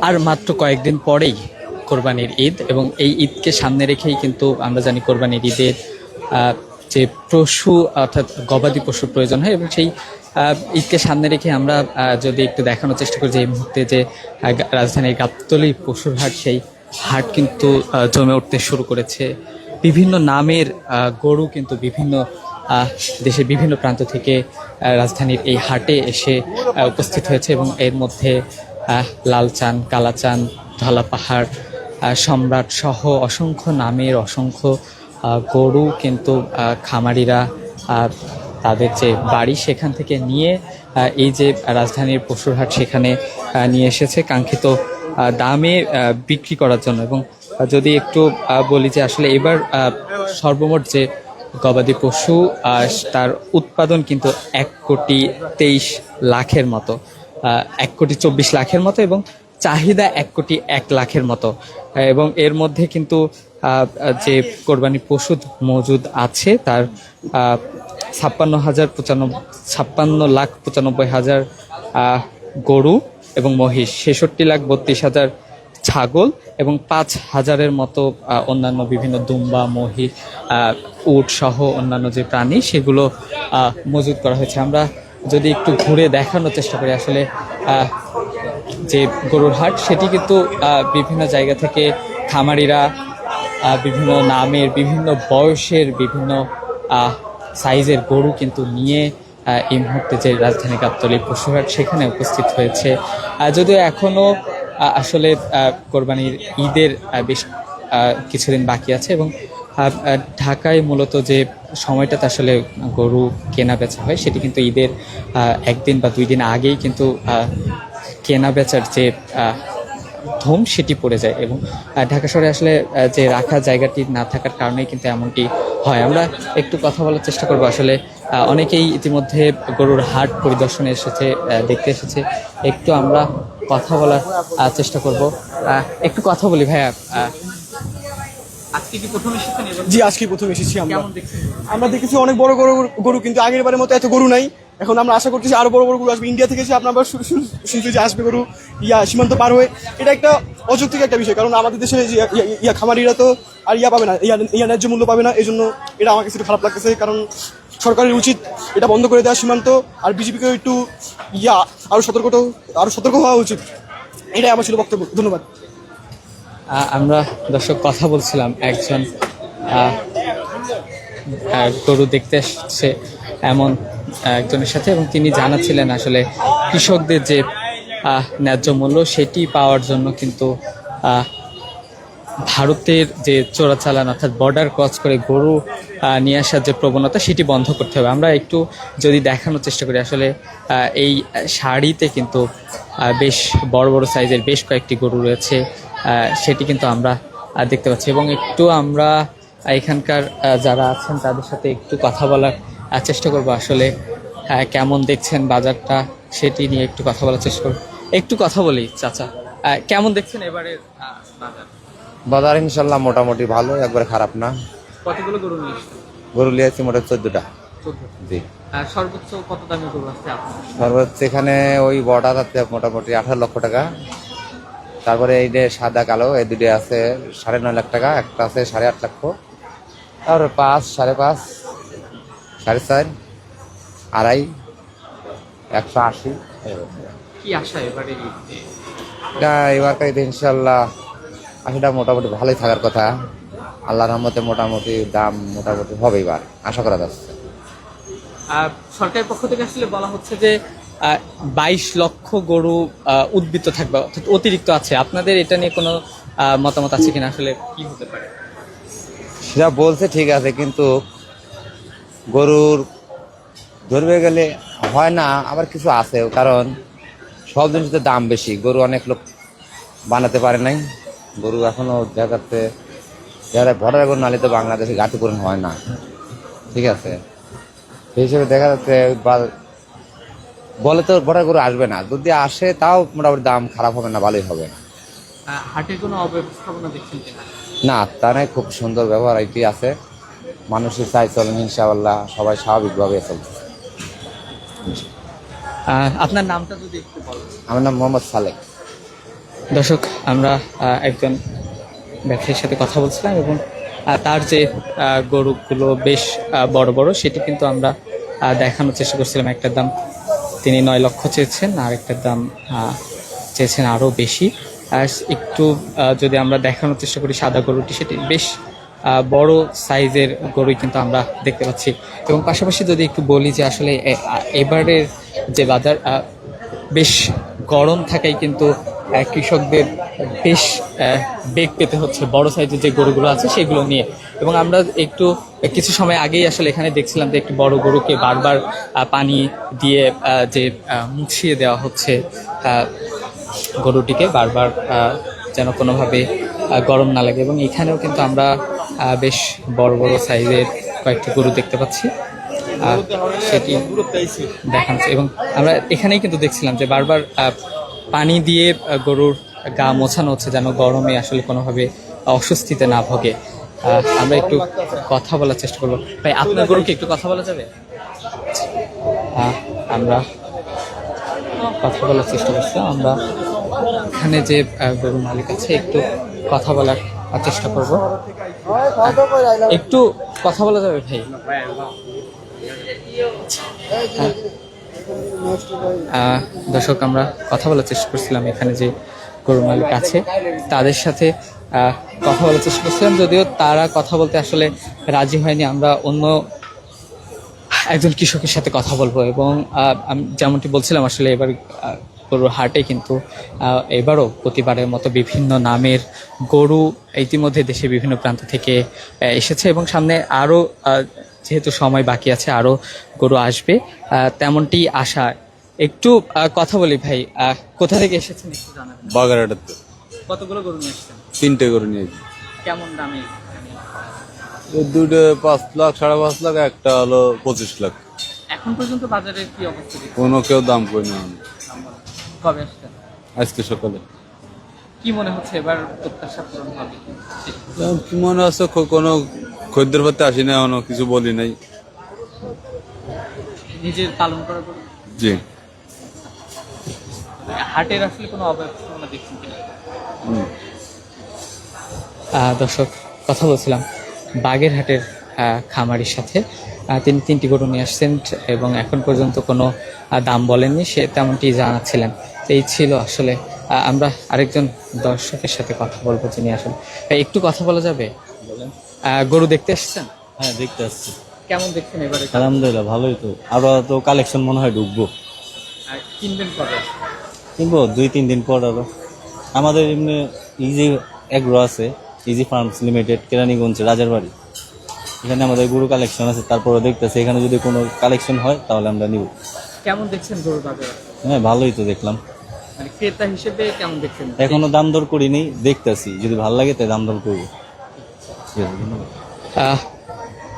আর মাত্র কয়েকদিন পরেই কোরবানির ঈদ, এবং এই ঈদকে সামনে রেখেই কিন্তু আমরা জানি কোরবানির ঈদের যে পশু অর্থাৎ গবাদি পশুর প্রয়োজন হয়, এবং সেই ঈদকে সামনে রেখে আমরা যদি একটু দেখানোর চেষ্টা করি যে এই মুহূর্তে যে রাজধানীর গাবতলী পশুর হাট, সেই হাট কিন্তু জমে উঠতে শুরু করেছে। বিভিন্ন নামের গরু কিন্তু বিভিন্ন দেশের বিভিন্ন প্রান্ত থেকে রাজধানীর এই হাটে এসে উপস্থিত হয়েছে, এবং এর মধ্যে লালচান, কালাচান, ধলা পাহাড়, সম্রাট সহ অসংখ্য নামের অসংখ্য গরু কিন্তু খামারিরা তাদের যে বাড়ি সেখান থেকে নিয়ে এই যে রাজধানীর পশুর হাট সেখানে নিয়ে এসেছে কাঙ্ক্ষিত দামে বিক্রি করার জন্য। এবং যদি একটু বলি যে আসলে এবার সর্বমোট যে গবাদি পশু তার উৎপাদন কিন্তু 1,23,00,000 মতো, 1,24,00,000 মতো, এবং চাহিদা 1,01,00,000 মতো। এবং এর মধ্যে কিন্তু যে কোরবানি পশু মজুদ আছে তার 56,95,00,000 গরু এবং মহিষ, 66,32,000 ছাগল, এবং 5,000-এর মতো অন্যান্য বিভিন্ন দুম্বা, মহিষ, উট সহ অন্যান্য যে প্রাণী সেগুলো মজুদ করা হয়েছে। আমরা যদি একটু ঘুরে দেখানোর চেষ্টা করি আসলে যে গরুর হাট সেটি কিন্তু বিভিন্ন জায়গা থেকে খামারিরা বিভিন্ন নামের, বিভিন্ন বয়সের, বিভিন্ন সাইজের গরু কিন্তু নিয়ে এই মুহূর্তে যে রাজধানী গাবতলী পশুহাট সেখানে উপস্থিত হয়েছে। যদিও এখনও আসলে কোরবানির ঈদের বেশ কিছুদিন বাকি আছে, এবং ঢাকায় মূলত যে সময়টাতে আসলে গরু কেনা বেচা হয় সেটি কিন্তু ঈদের 1 দিন বা 2 দিন আগেই কিন্তু কেনা বেচার যে ধুম সেটি পড়ে যায়, এবং ঢাকা শহরে আসলে যে রাখার জায়গাটি না থাকার কারণেই কিন্তু এমনটি হয়। আমরা একটু কথা বলার চেষ্টা করব, আসলে অনেকেই ইতিমধ্যে গরুর হাট পরিদর্শনে এসেছে, দেখতে এসেছে, একটু আমরা কথা বলার চেষ্টা করব। একটু কথা বলি ভাইয়া, আজকে কি প্রথম এসেছেন? জি, আজকে প্রথম এসেছি আমরা দেখেছি অনেক বড় বড় গরু, কিন্তু আগের বারের মতো এত গরু নাই। এখন আমরা আশা করতেছি আরো বড় বড় গরু আসবে। ইন্ডিয়া থেকে এসে আপনার শুনছি যে আসবে গরু সীমান্ত পার হয়ে। এটা একটা অযৌক্তিক একটা বিষয়, কারণ আমাদের দেশে খামারিরা তো আর পাবে না, ন্যায্য মূল্য পাবে না। এই জন্য এটা আমার কাছে একটু খারাপ লাগতেছে, কারণ সরকারের উচিত এটা বন্ধ করে দেওয়া সীমান্ত, আর বিজেপিকে একটু আরো সতর্ক হওয়া উচিত। এটাই আমার ছিল বক্তব্য। ধন্যবাদ। আমরা দর্শক কথা বলছিলাম একজন গরু দেখতে এসেছে এমন একজনের সাথে, এবং তিনি জানাচ্ছিলেন আসলে কৃষকদের যে ন্যায্য মূল্য সেটি পাওয়ার জন্য কিন্তু ভারতের যে চোরাচালান অর্থাৎ বর্ডার ক্রস করে গরু নিয়ে আসার যে প্রবণতা সেটি বন্ধ করতে হবে। আমরা একটু যদি দেখানোর চেষ্টা করি আসলে এই শাড়িতে কিন্তু বেশ বড় বড় সাইজের বেশ কয়েকটি গরু রয়েছে, সেটি কিন্তু আমরা দেখতে পাচ্ছি। এবং একটু আমরা এখানকার যারা আছেন তাদের সাথে একটু কথা বলার চেষ্টা করব, আসলে কেমন দেখছেন বাজারটা সেটি নিয়ে একটু কথা বলার চেষ্টা করব। একটু কথা বলি চাচা, কেমন দেখছেন এবারের বাজার? বাজার ইনশাল্লাহ মোটামুটি ভালো, একবারে খারাপ না। কতগুলো গরু নিয়ে এসেছেন? গরু নিয়েছি মোটা 14টা। জি। সর্বোচ্চ কত দামি গরু আছে আপনার? সর্বোচ্চ এখানে ওই বড়টা আছে মোটামুটি 18 লক্ষ টাকা। তারপরে এই যে সাদা কালো এই দুটো আছে 9.5 লাখ টাকা, একটা আছে 8.5 লক্ষ, তারপরে 5, 5.5, 4.5, 2.5, 180। কি আশা এবারে? এবারকার ইনশাল্লাহ আশাটা মোটামুটি ভালোই থাকার কথা। আল্লাহর রহমতে মোটামুটি দাম মোটামুটি হবে এবার, আশা করা যাচ্ছে। সরকারের পক্ষ থেকে আসলে বলা হচ্ছে যে 22 লক্ষ গরু উদ্বৃত্ত থাকবে, অর্থাৎ অতিরিক্ত আছে। আপনাদের এটা নিয়ে কোনো মতামত আছে কিনা? আসলে কি হতে পারে সেটা বলছে ঠিক আছে, কিন্তু গরুর ধরবে গেলে হয় না, আবার কিছু আছে, কারণ সব জিনিসের দাম বেশি। গরু অনেক লোক বানাতে পারে নাই, গরু এখনো দেখা যাচ্ছে যারা ভরার গরু নালে তো বাংলাদেশে ঘাটতি পূরণ হয় না, ঠিক আছে। সেই হিসেবে দেখা যাচ্ছে বলে তো ভরার গরু আসবে না, যদি আসে তাও মোটামুটি দাম খারাপ হবে না, ভালোই হবে। হাটের কোনো অব্যবস্থাপনা দেখছেন কিনা? না, তা নয়, খুব সুন্দর ব্যবহার এটি আছে। মানুষের চাই চলেন ইনশাআল্লাহ, সবাই স্বাভাবিকভাবে চলছে। আপনার নামটা যদি একটু বলেন। আমার নাম মোহাম্মদ সালেক। দর্শক, আমরা একজন ব্যবসায়ীর সাথে কথা বলছিলাম এবং তার যে গরুগুলো বেশ বড় বড় সেটি কিন্তু আমরা দেখানোর চেষ্টা করছিলাম। একটার দাম তিনি 9 লক্ষ চেয়েছেন, আর একটার দাম চেয়েছেন আরও বেশি। আর একটু যদি আমরা দেখানোর চেষ্টা করি, সাদা গরুটি সেটি বেশ বড় সাইজের গরুই কিন্তু আমরা দেখতে পাচ্ছি। এবং পাশাপাশি যদি একটু বলি যে আসলে এবারের যে বাজার বেশ গরম থাকায় কিন্তু কৃষকদের বেশ বেগ পেতে হচ্ছে বড় সাইজের যে গরুগুলো আছে সেগুলো নিয়ে। এবং আমরা একটু কিছু সময় আগেই আসলে এখানে দেখছিলাম যে একটি বড় গরুকে বারবার পানি দিয়ে যে মুছিয়ে দেওয়া হচ্ছে গরুটিকে বারবার, যেন কোনোভাবে গরম না লাগে। এবং এখানেও কিন্তু আমরা বেশ বড় বড় সাইজের কয়েকটি গরু দেখতে পাচ্ছি, সেটি দেখাচ্ছে। এবং আমরা এখানেই কিন্তু দেখছিলাম যে বারবার পানি দিয়ে গরুর গা মোছানো হচ্ছে যেন গরমে আসলে কোনোভাবে অস্বস্তিতে না ভোগে। আমরা একটু কথা বলার চেষ্টা করবো। ভাই, আপনার গরুকে একটু কথা বলা যাবে? আমরা কথা বলার চেষ্টা করছিলাম। আমরা এখানে যে গরু মালিক আছে একটু কথা বলার চেষ্টা করব। একটু কথা বলা যাবে ভাই? দর্শক, আমরা কথা বলার চেষ্টা করছিলাম এখানে যে গরু মালিক আছে তাদের সাথে কথা বলার চেষ্টা করছিলাম, যদিও তারা কথা বলতে আসলে রাজি হয়নি। আমরা অন্য একজন কৃষকের সাথে কথা বলবো। এবং আমি যেমনটি বলছিলাম আসলে এবার গরুর হাটে কিন্তু এবারও প্রতিবারের মতো বিভিন্ন নামের গরু ইতিমধ্যে দেশে বিভিন্ন প্রান্ত থেকে এসেছে এবং সামনে আরও যেহেতু সময় বাকি আছে আরও গরু আসবে তেমনটি আশা। একটু কথা বলি ভাই, কোথা থেকে এসেছেন একটু জানাবেন? বাগেরহাটেতে কতগুলো গরু নিয়ে এসেছেন? 3টে করে নিয়েছি। কেমন দামে? দুটো 5 লাখ 5.5 লাখ, একটা হলো 25 লাখ। এখন পর্যন্ত বাজারের কি অবস্থা? কোনো কেউ দাম কই না। কবে আসছেন? আজকে সকালে। কি মনে হচ্ছে এবার প্রত্যাশা পূরণ হবে? কি মনে হচ্ছে কোনো খদ্দের পাতে আসি না, এখনো কিছু বলি নাই। নিজের পালন করা গরু? জি। হাটের আসলে কোনো অবস্থা দেখছেন কিনা? হুম। দর্শক, কথা বলছিলাম বাগেরহাটের খামারির সাথে। তিনি 3টি গরু নিয়ে আসছেন এবং এখন পর্যন্ত কোনো দাম বলেননি, সে তেমনটি জানাচ্ছিলেন। এই ছিল আসলে। আমরা আরেকজন দর্শকের সাথে কথা বলবো যিনি আসলে একটু কথা বলা যাবে? গরু দেখতে এসেছেন? হ্যাঁ, দেখতে আসছি। কেমন দেখছেন এবারে? আলহামদুলিল্লাহ, ভালোই তো। আরো তো কালেকশন মনে হয় ঢুকবো। কিনবেন কবে? কিনবো 2-3 দিন পর। আরো আমাদের এমনি ইজি এগ্রো আছে, ইজি ফার্মস লিমিটেড, কেরানীগঞ্জ রাজারবাড়ি। এখানে আমাদের গরু কালেকশন আছে। তারপরে দেখতেছি এখানে যদি কোনো কালেকশন হয় তাহলে আমরা নিব। কেমন দেখছেন গরু বাজার? হ্যাঁ, ভালোই তো দেখলাম। মানে ক্রেতা হিসেবে কেমন দেখছেন? এখনো দাম দর করিনি, দেখতেছি যদি ভালো লাগে তাই দাম দর করবো। ঠিক আছে, ধন্যবাদ।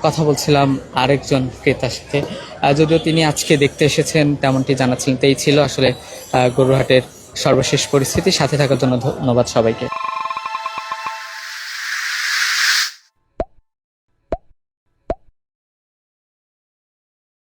কথা বলছিলাম আরেকজন ক্রেতার সাথে, যদিও তিনি আজকে দেখতে এসেছেন তেমনটি জানাচ্ছিলেন। তো এই ছিল আসলে গরুহাটের সর্বশেষ পরিস্থিতি। সাথে থাকার জন্য ধন্যবাদ সবাইকে।